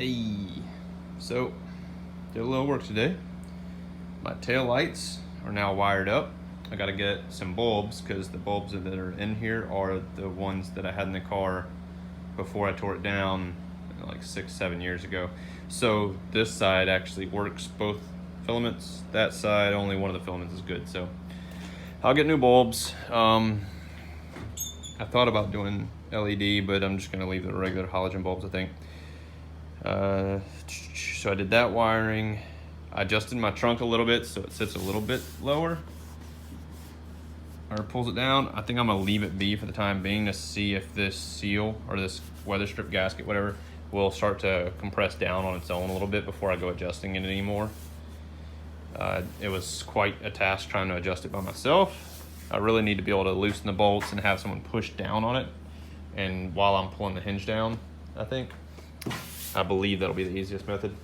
Hey, so did a little work today. My tail lights are now wired up. I gotta get some bulbs because the bulbs that are in here are the ones that I had in the car before I tore it down like 6-7 years ago. So this side actually works both filaments. That side, only one of the filaments is good. So I'll get new bulbs. I thought about doing LED, but I'm just gonna leave the regular halogen bulbs, I think. So I did that wiring. I adjusted my trunk a little bit so it sits a little bit lower, or pulls it down. I think I'm gonna leave it be for the time being to see if this seal or this weather strip gasket, whatever, will start to compress down on its own a little bit before I go adjusting it anymore. It was quite a task trying to adjust it by myself. I really need to be able to loosen the bolts and have someone push down on it, and while I'm pulling the hinge down, I believe that'll be the easiest method.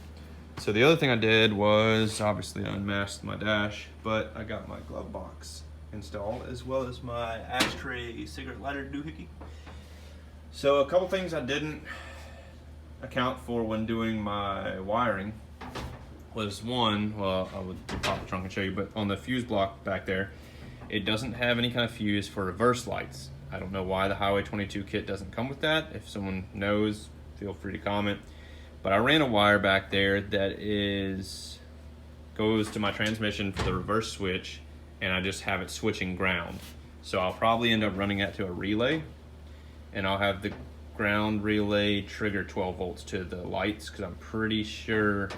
So the other thing I did was, obviously I unmasked my dash, but I got my glove box installed as well as my ashtray cigarette lighter doohickey. So a couple things I didn't account for when doing my wiring was one, well, I would pop the trunk and show you, but on the fuse block back there, it doesn't have any kind of fuse for reverse lights. I don't know why the Highway 22 kit doesn't come with that. If someone knows, feel free to comment. But I ran a wire back there that goes to my transmission for the reverse switch, and I just have it switching ground. So I'll probably end up running that to a relay, and I'll have the ground relay trigger 12 volts to the lights, because I'm pretty sure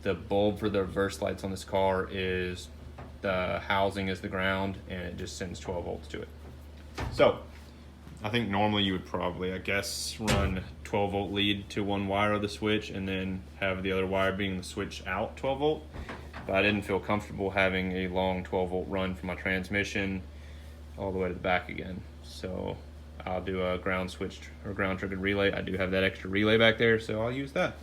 the bulb for the reverse lights on this car is the housing is the ground, and it just sends 12 volts to it. So I think normally you would probably, I guess, run 12 volt lead to one wire of the switch and then have the other wire being the switch out 12 volt. But I didn't feel comfortable having a long 12 volt run from my transmission all the way to the back again. So I'll do a ground switched or ground triggered relay. I do have that extra relay back there, so I'll use that.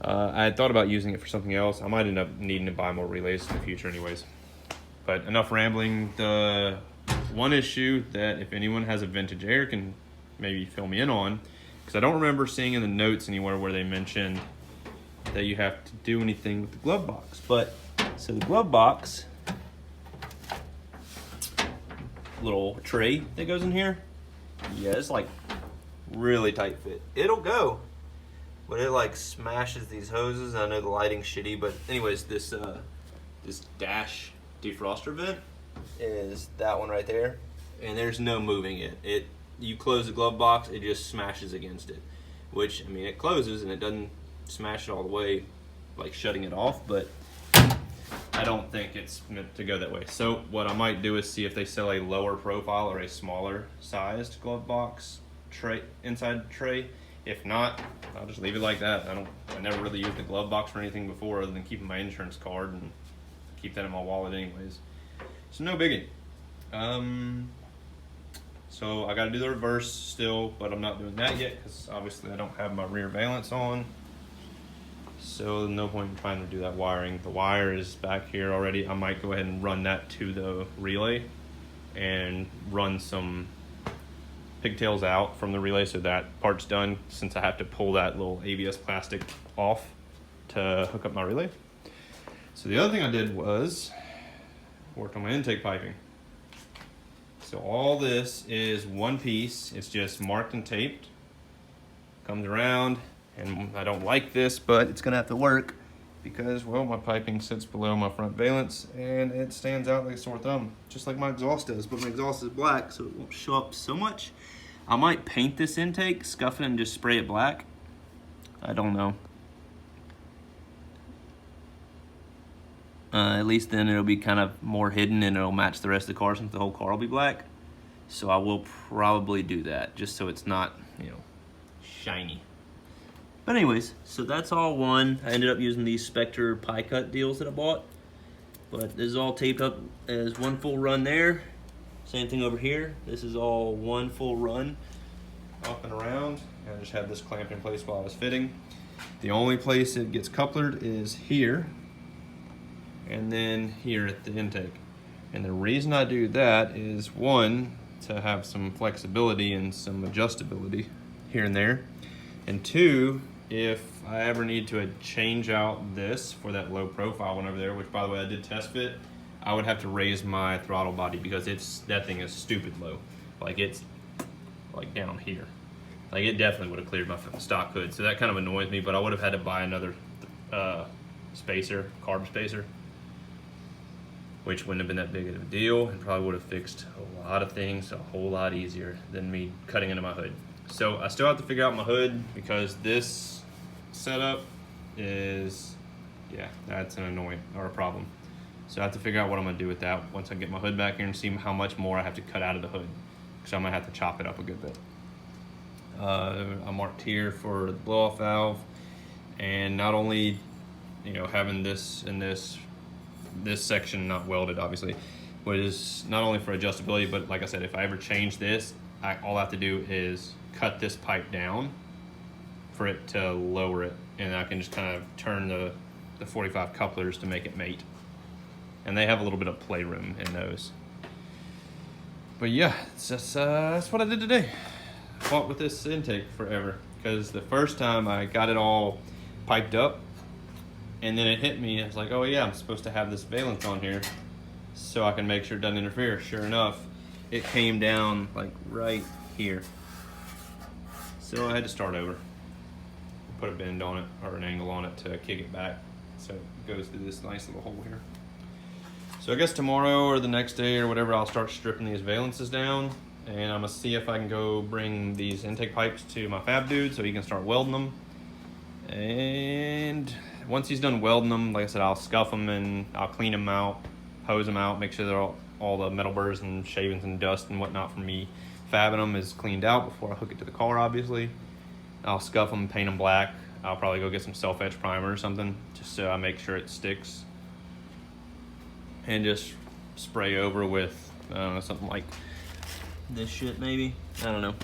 I had thought about using it for something else. I might end up needing to buy more relays in the future anyways. But enough rambling. The one issue that if anyone has a vintage air can maybe fill me in on, because I don't remember seeing in the notes anywhere where they mentioned that you have to do anything with the glove box. But so the glove box, little tray that goes in here, yeah, it's like really tight fit. It'll go, but it like smashes these hoses. I know the lighting's shitty, but anyways, this dash defroster vent is that one right there, and there's no moving it. You close the glove box, it just smashes against it, which, I mean, it closes and it doesn't smash it all the way like shutting it off, but I don't think it's meant to go that way. So what I might do is see if they sell a lower profile or a smaller sized glove box tray, inside tray. If not, I'll just leave it like that. I never really used the glove box for anything before other than keeping my insurance card, and keep that in my wallet anyways. So no biggie. So I got to do the reverse still, but I'm not doing that yet because obviously I don't have my rear valance on. So no point in trying to do that wiring. The wire is back here already. I might go ahead and run that to the relay and run some pigtails out from the relay so that part's done, since I have to pull that little ABS plastic off to hook up my relay. So the other thing I did was worked on my intake piping. So all this is one piece. It's just marked and taped. Comes around, and I don't like this, but it's gonna have to work because, well, my piping sits below my front valance and it stands out like a sore thumb, just like my exhaust does, but my exhaust is black, so it won't show up so much. I might paint this intake, scuff it, and just spray it black. I don't know. At least then it'll be kind of more hidden and it'll match the rest of the car since the whole car will be black. So I will probably do that just so it's not, shiny. But anyways, so that's all one. I ended up using these Spectre pie cut deals that I bought. But this is all taped up as one full run there. Same thing over here. This is all one full run up and around. I just had this clamped in place while I was fitting. The only place it gets couplered is here, and then here at the intake. And the reason I do that is, one, to have some flexibility and some adjustability here and there, and two, if I ever need to change out this for that low profile one over there, which by the way I did test fit, I would have to raise my throttle body because that thing is stupid low. Like it's like down here. Like it definitely would have cleared my stock hood. So that kind of annoys me, but I would have had to buy another spacer, carb spacer, which wouldn't have been that big of a deal and probably would have fixed a lot of things a whole lot easier than me cutting into my hood. So I still have to figure out my hood because this setup is, yeah, that's an annoyance or a problem. So I have to figure out what I'm gonna do with that once I get my hood back here and see how much more I have to cut out of the hood. So I'm gonna have to chop it up a good bit. I marked here for the blow off valve, and not only, you know, having this in this section not welded obviously, was not only for adjustability, but like I said, if I ever change this, all I have to do is cut this pipe down for it to lower it, and I can just kind of turn the 45 couplers to make it mate. And they have a little bit of playroom in those. But yeah, that's what I did today. Fought with this intake forever because the first time I got it all piped up, and then it hit me. I was like, oh yeah, I'm supposed to have this valance on here so I can make sure it doesn't interfere. Sure enough, it came down like right here. So I had to start over. Put a bend on it or an angle on it to kick it back so it goes through this nice little hole here. So I guess tomorrow or the next day or whatever, I'll start stripping these valances down, and I'm gonna see if I can go bring these intake pipes to my fab dude so he can start welding them. And once he's done welding them, like I said, I'll scuff them and I'll clean them out, hose them out, make sure they're all the metal burrs and shavings and dust and whatnot from me fabbing them is cleaned out before I hook it to the car, obviously. I'll scuff them, paint them black. I'll probably go get some self-etch primer or something just so I make sure it sticks. And just spray over with, I don't know, something like this shit maybe. I don't know.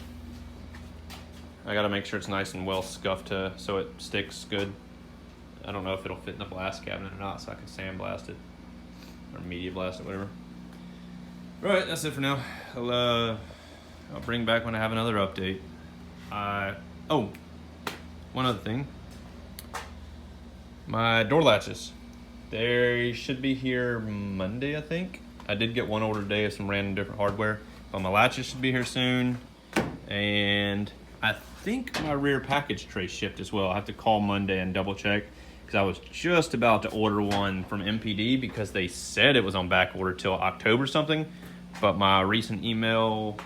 I gotta make sure it's nice and well scuffed so it sticks good. I don't know if it'll fit in the blast cabinet or not, so I can sandblast it or media blast it, whatever. Right, that's it for now. I'll bring back when I have another update. Oh, one other thing. My door latches. They should be here Monday, I think. I did get one order today of some random different hardware, but my latches should be here soon. And I think my rear package tray shipped as well. I have to call Monday and double check because I was just about to order one from MPD because they said it was on back order till October something. But my recent email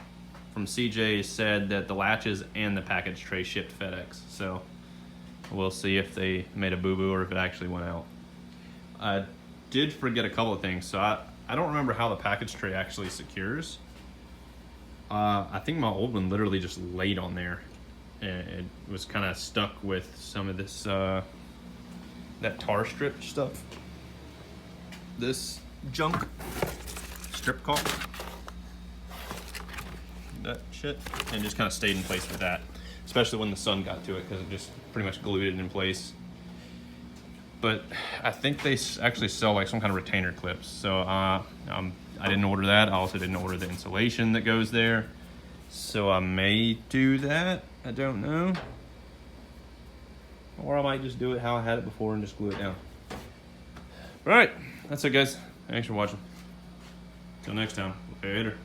from CJ said that the latches and the package tray shipped FedEx. So we'll see if they made a boo-boo or if it actually went out. I did forget a couple of things. So I don't remember how the package tray actually secures. I think my old one literally just laid on there. And it was kind of stuck with some of this, that tar strip stuff. This junk, strip caulk, that shit, and just kind of stayed in place with that. Especially when the sun got to it because it just pretty much glued it in place. But I think they actually sell like some kind of retainer clips. So I didn't order that. I also didn't order the insulation that goes there. So I may do that. I don't know. Or I might just do it how I had it before and just glue it down. All right, that's it, guys. Thanks for watching. Till next time. Later.